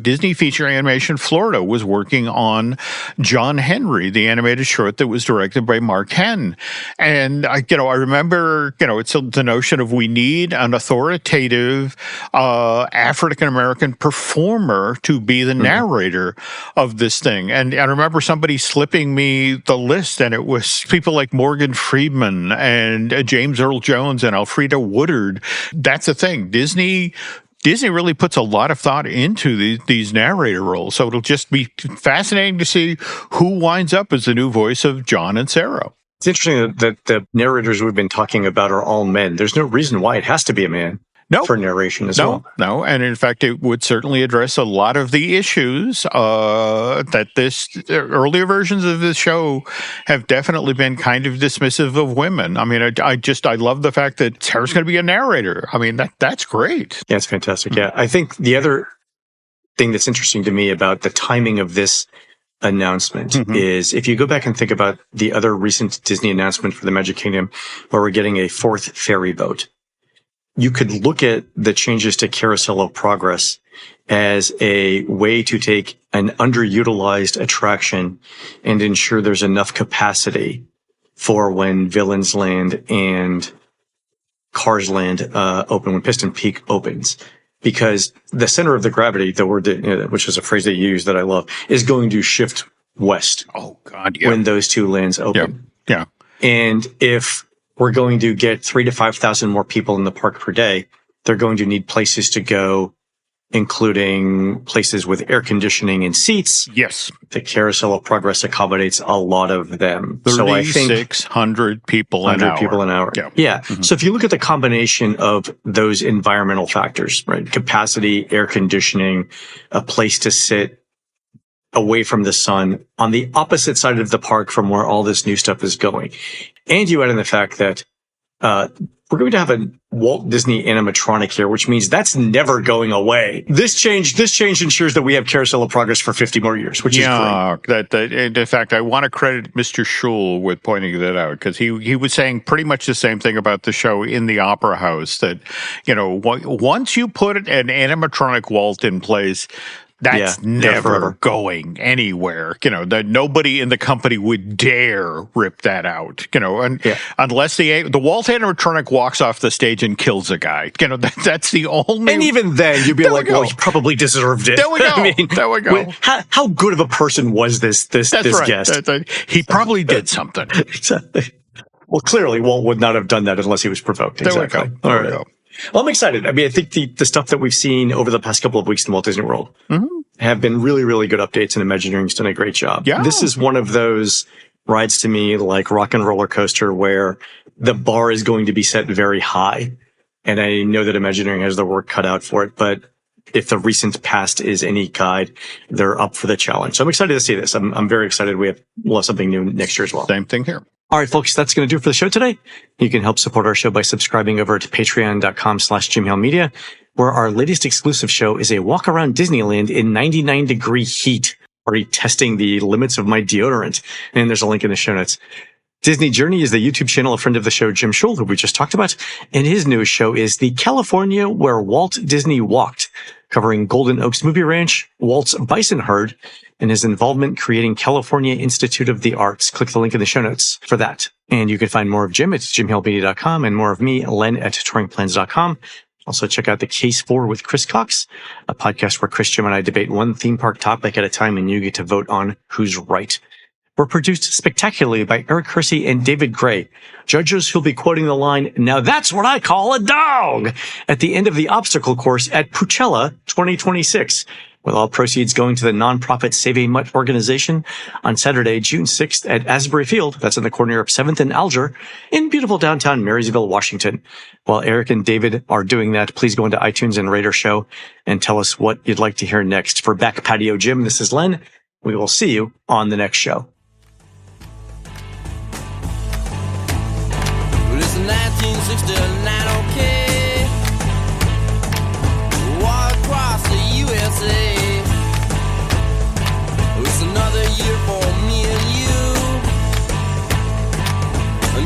Disney Feature Animation Florida was working on John Henry, the animated short that was directed by Mark Henn. And I remember, it's the notion of we need an authoritative African-American performer to be the narrator of this thing. And I remember somebody slipping me the list, and it was people like Morgan Freeman and James Earl Jones and Alfreda Woodard. That's the thing. Disney really puts a lot of thought into these narrator roles. So it'll just be fascinating to see who winds up as the new voice of John and Sarah. It's interesting that the narrators we've been talking about are all men. There's no reason why it has to be a man. For narration as well. No, and in fact, it would certainly address a lot of the issues that earlier versions of this show have definitely been kind of dismissive of women. I mean, I love the fact that Sarah's going to be a narrator. I mean, that's great. Yeah, it's fantastic. Yeah, I think the other thing that's interesting to me about the timing of this announcement is if you go back and think about the other recent Disney announcement for the Magic Kingdom, where we're getting a fourth ferry boat. You could look at the changes to Carousel of Progress as a way to take an underutilized attraction and ensure there's enough capacity for when Villains Land and Cars Land open, when Piston Peak opens. Because the center of the gravity, the word that, which is a phrase they use that I love, is going to shift west. Oh, God, yeah. When those two lands open. Yeah. And if we're going to get 3,000 to 5,000 more people in the park per day, They're going to need places to go, including places with air conditioning and seats. Yes. The Carousel of Progress accommodates a lot of them. So I think 3,600 people an hour. people an hour. Yeah. Mm-hmm. So if you look at the combination of those environmental factors, right? Capacity, air conditioning, a place to sit away from the sun on the opposite side of the park from where all this new stuff is going. And you add in the fact that we're going to have a Walt Disney animatronic here, which means that's never going away. This change ensures that we have Carousel of Progress for 50 more years, which is great. And in fact, I want to credit Mr. Schul with pointing that out, because he was saying pretty much the same thing about the show in the Opera House, that, once you put an animatronic Walt in place, that's never going anywhere. That nobody in the company would dare rip that out. Unless the Walt animatronic walks off the stage and kills a guy. That's the only. And even then, you'd be like, well, he probably deserved it. There we go. There we go. How good of a person was this guest? That's right. He probably did something. Exactly. Well, clearly, Walt would not have done that unless he was provoked. Exactly. There we go. All right. Well, I'm excited. I mean, I think the stuff that we've seen over the past couple of weeks in Walt Disney World have been really, really good updates, and Imagineering's done a great job. Yeah. This is one of those rides to me, like Rock and Roller Coaster, where the bar is going to be set very high. And I know that Imagineering has the work cut out for it, but if the recent past is any guide, they're up for the challenge. So I'm excited to see this. I'm very excited. We'll have something new next year as well. Same thing here. All right, folks, that's going to do it for the show today. You can help support our show by subscribing over to patreon.com/JimHaleMedia, where our latest exclusive show is a walk around Disneyland in 99-degree heat, already testing the limits of my deodorant. And there's a link in the show notes. Disney Journey is the YouTube channel, a friend of the show, Jim Schul, who we just talked about. And his newest show is The California Where Walt Disney Walked, covering Golden Oaks Movie Ranch, Walt's Bison Herd, and his involvement creating California Institute of the Arts. Click the link in the show notes for that. And you can find more of Jim at jimhalemedia.com and more of me, Len, at touringplans.com. Also check out The Case For with Chris Cox, a podcast where Chris, Jim, and I debate one theme park topic at a time, and you get to vote on who's right. We're produced spectacularly by Eric Hersey and David Gray, judges who'll be quoting the line, "Now that's what I call a dog," at the end of the obstacle course at Puchella 2026, with all proceeds going to the nonprofit Save a Mutt organization on Saturday, June 6th at Asbury Field. That's in the corner of 7th and Alger in beautiful downtown Marysville, Washington. While Eric and David are doing that, please go into iTunes and rate our show and tell us what you'd like to hear next. For Back Patio Jim, this is Len. We will see you on the next show. Well, it's 1969, okay. Walk across the USA. It's another year for me and you.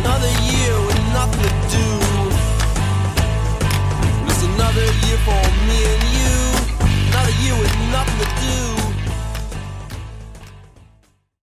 Another year with nothing to do. It's another year for me and you. Another year with nothing to do.